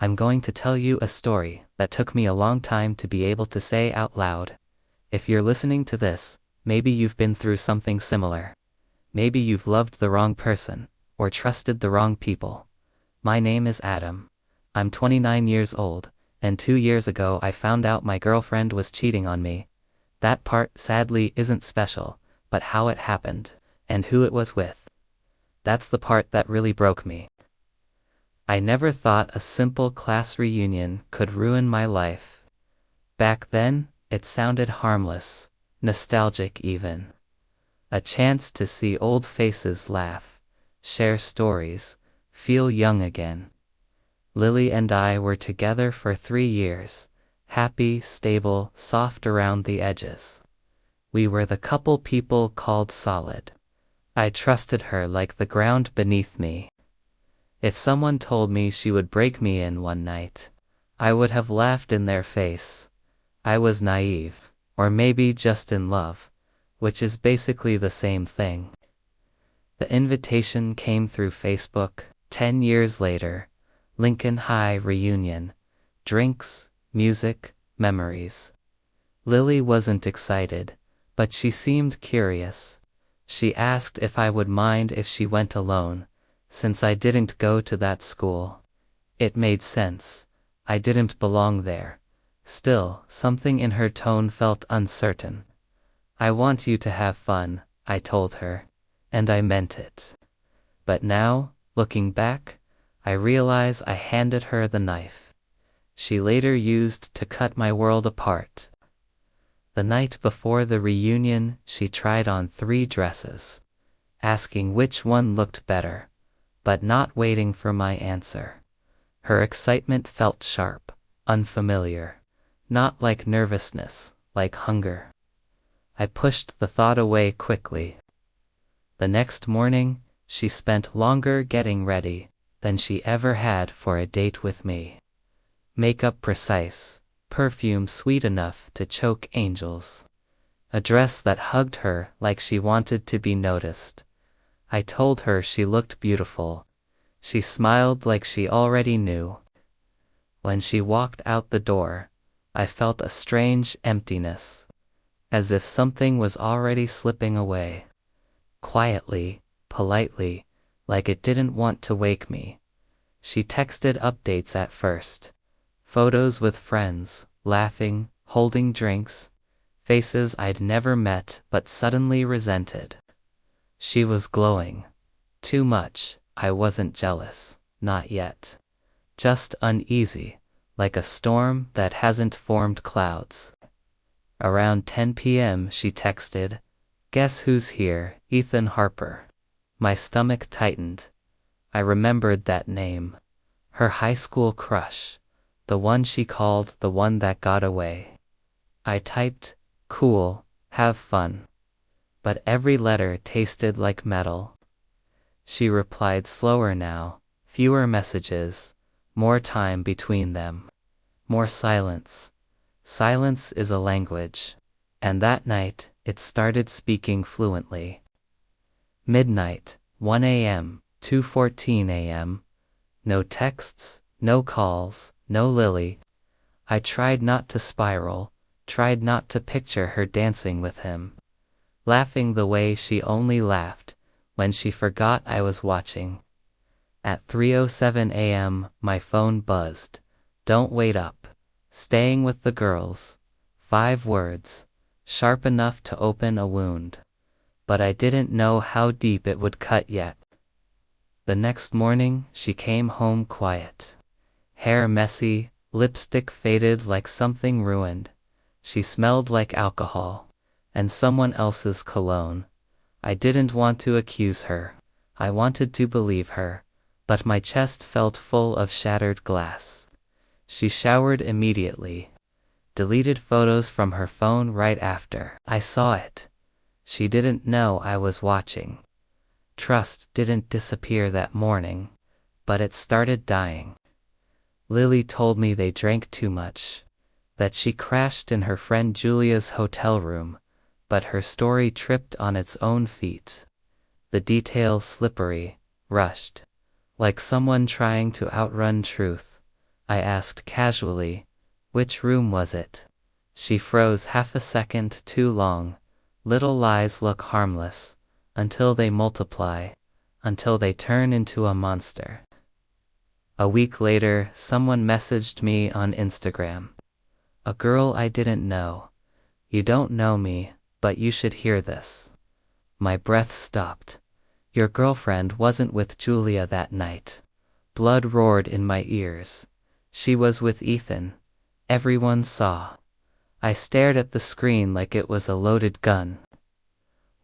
I'm going to tell you a story that took me a long time to be able to say out loud. If you're listening to this, maybe you've been through something similar. Maybe you've loved the wrong person, or trusted the wrong people. My name is Adam. I'm 29 years old, and 2 years ago I found out my girlfriend was cheating on me. That part, sadly, isn't special, but how it happened, and who it was with. That's the part that really broke me. I never thought a simple class reunion could ruin my life. Back then, it sounded harmless, nostalgic even. A chance to see old faces laugh, share stories, feel young again. Lily and I were together for 3 years, happy, stable, soft around the edges. We were the couple people called solid. I trusted her like the ground beneath me. If someone told me she would break me in one night, I would have laughed in their face. I was naive, or maybe just in love, which is basically the same thing. The invitation came through Facebook. 10 years later, Lincoln High reunion. Drinks, music, memories. Lily wasn't excited, but she seemed curious. She asked if I would mind if she went alone, since I didn't go to that school. It made sense. I didn't belong there. Still, something in her tone felt uncertain. I want you to have fun, I told her, and I meant it. But now, looking back, I realize I handed her the knife she later used to cut my world apart. The night before the reunion, she tried on 3 dresses, asking which one looked better, but not waiting for my answer. Her excitement felt sharp, unfamiliar, not like nervousness, like hunger. I pushed the thought away quickly. The next morning, she spent longer getting ready than she ever had for a date with me. Makeup precise, perfume sweet enough to choke angels. A dress that hugged her like she wanted to be noticed. I told her she looked beautiful. She smiled like she already knew. When she walked out the door, I felt a strange emptiness, as if something was already slipping away. Quietly, politely, like it didn't want to wake me. She texted updates at first. Photos with friends, laughing, holding drinks, faces I'd never met but suddenly resented. She was glowing. Too much. I wasn't jealous. Not yet. Just uneasy, like a storm that hasn't formed clouds. Around 10 p.m. she texted, "Guess who's here, Ethan Harper." My stomach tightened. I remembered that name. Her high school crush. The one she called the one that got away. I typed, "Cool, have fun." But every letter tasted like metal. She replied slower now, fewer messages, more time between them. More silence. Silence is a language. And that night, it started speaking fluently. Midnight, 1 a.m., 2:14 a.m. No texts, no calls, no Lily. I tried not to spiral, tried not to picture her dancing with him, laughing the way she only laughed when she forgot I was watching. At 3:07 a.m., my phone buzzed. "Don't wait up. Staying with the girls." 5 words, sharp enough to open a wound. But I didn't know how deep it would cut yet. The next morning, she came home quiet. Hair messy, lipstick faded like something ruined. She smelled like alcohol, and someone else's cologne. I didn't want to accuse her. I wanted to believe her, but my chest felt full of shattered glass. She showered immediately. Deleted photos from her phone right after. I saw it. She didn't know I was watching. Trust didn't disappear that morning, but it started dying. Lily told me they drank too much, that she crashed in her friend Julia's hotel room, but her story tripped on its own feet. The details slippery, rushed, like someone trying to outrun truth. I asked casually. Which room was it? She froze half a second too long. Little lies look harmless, until they multiply, until they turn into a monster. A week later, someone messaged me on Instagram. A girl I didn't know. You don't know me, but you should hear this. My breath stopped. Your girlfriend wasn't with Julia that night. Blood roared in my ears. She was with Ethan. Everyone saw. I stared at the screen like it was a loaded gun.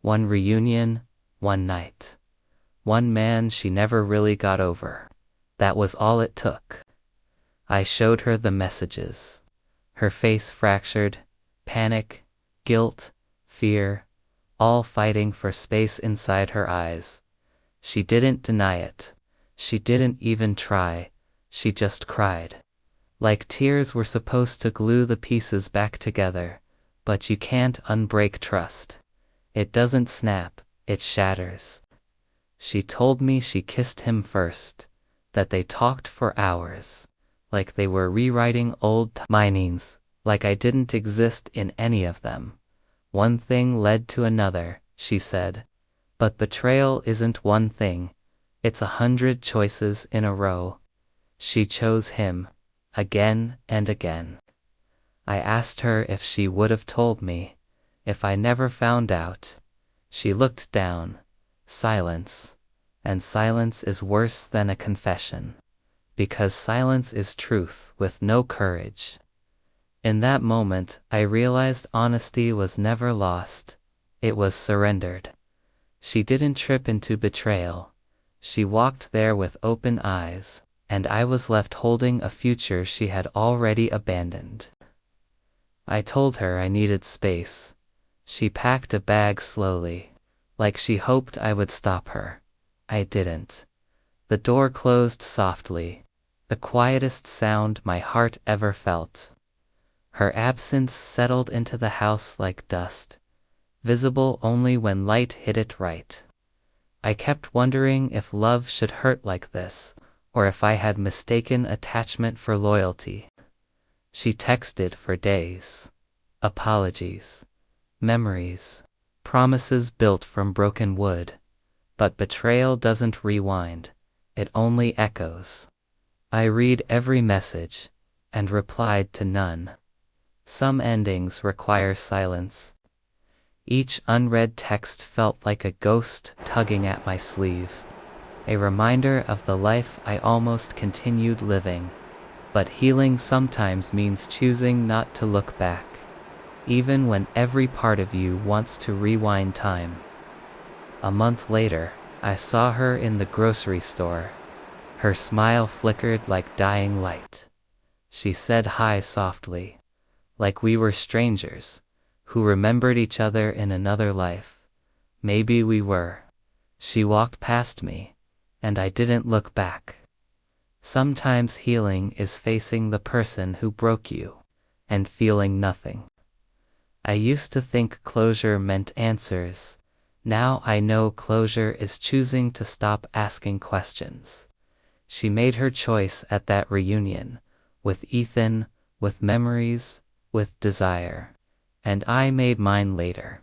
One reunion, one night. One man she never really got over. That was all it took. I showed her the messages. Her face fractured. Panic, guilt, fear, all fighting for space inside her eyes. She didn't deny it. She didn't even try. She just cried. Like tears were supposed to glue the pieces back together, but you can't unbreak trust. It doesn't snap, it shatters. She told me she kissed him first, that they talked for hours, like they were rewriting old timings, like I didn't exist in any of them. One thing led to another, she said. But betrayal isn't one thing. It's 100 choices in a row. She chose him. Again and again. I asked her if she would have told me, if I never found out. She looked down. Silence. And silence is worse than a confession, because silence is truth with no courage. In that moment, I realized honesty was never lost. It was surrendered. She didn't trip into betrayal. She walked there with open eyes, and I was left holding a future she had already abandoned. I told her I needed space. She packed a bag slowly, like she hoped I would stop her. I didn't. The door closed softly, the quietest sound my heart ever felt. Her absence settled into the house like dust, visible only when light hit it right. I kept wondering if love should hurt like this, or if I had mistaken attachment for loyalty. She texted for days. Apologies. Memories. Promises built from broken wood. But betrayal doesn't rewind. It only echoes. I read every message, and replied to none. Some endings require silence. Each unread text felt like a ghost tugging at my sleeve. A reminder of the life I almost continued living. But healing sometimes means choosing not to look back, even when every part of you wants to rewind time. A month later, I saw her in the grocery store. Her smile flickered like dying light. She said hi softly, like we were strangers, who remembered each other in another life. Maybe we were. She walked past me, and I didn't look back. Sometimes healing is facing the person who broke you, and feeling nothing. I used to think closure meant answers. Now I know closure is choosing to stop asking questions. She made her choice at that reunion, with Ethan, with memories, with desire. And I made mine later.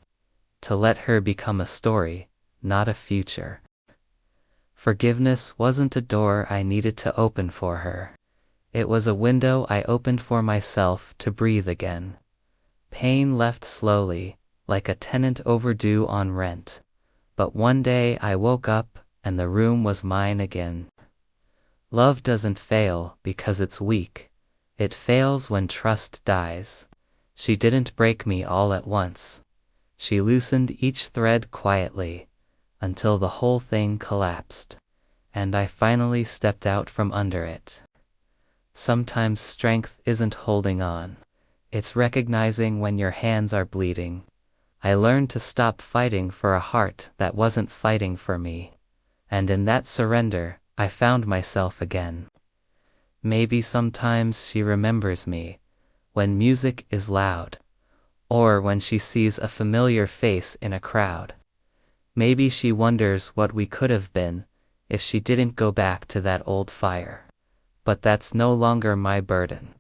To let her become a story, not a future. Forgiveness wasn't a door I needed to open for her. It was a window I opened for myself to breathe again. Pain left slowly, like a tenant overdue on rent. But one day I woke up, and the room was mine again. Love doesn't fail because it's weak. It fails when trust dies. She didn't break me all at once. She loosened each thread quietly, until the whole thing collapsed, and I finally stepped out from under it. Sometimes strength isn't holding on. It's recognizing when your hands are bleeding. I learned to stop fighting for a heart that wasn't fighting for me. And in that surrender, I found myself again. Maybe sometimes she remembers me, when music is loud, or when she sees a familiar face in a crowd. Maybe she wonders what we could have been, if she didn't go back to that old fire. But that's no longer my burden.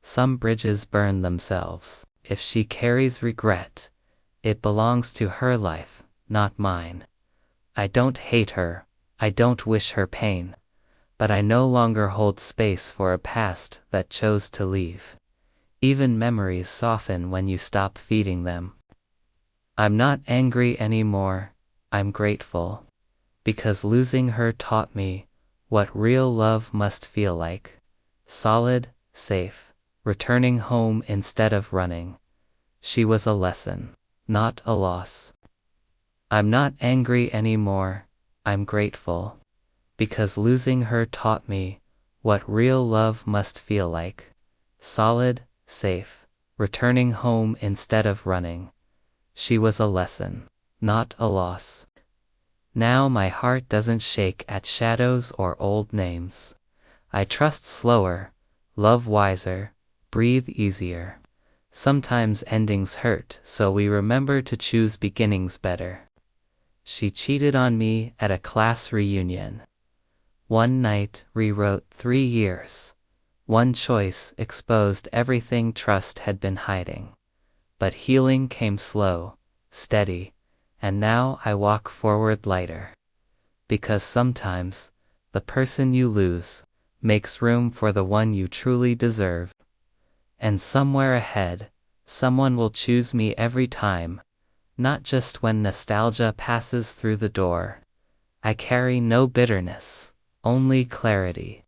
Some bridges burn themselves. If she carries regret, it belongs to her life, not mine. I don't hate her, I don't wish her pain, but I no longer hold space for a past that chose to leave. Even memories soften when you stop feeding them. I'm not angry anymore, I'm grateful, because losing her taught me what real love must feel like. Solid, safe, returning home instead of running. She was a lesson, not a loss. I'm not angry anymore, I'm grateful, because losing her taught me what real love must feel like. Solid, safe, returning home instead of running. She was a lesson, not a loss. Now my heart doesn't shake at shadows or old names. I trust slower, love wiser, breathe easier. Sometimes endings hurt, so we remember to choose beginnings better. She cheated on me at a class reunion. One night rewrote 3 years. One choice exposed everything trust had been hiding. But healing came slow, steady, and now I walk forward lighter. Because sometimes, the person you lose makes room for the one you truly deserve. And somewhere ahead, someone will choose me every time, not just when nostalgia passes through the door. I carry no bitterness, only clarity.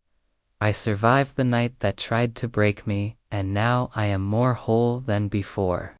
I survived the night that tried to break me, and now I am more whole than before.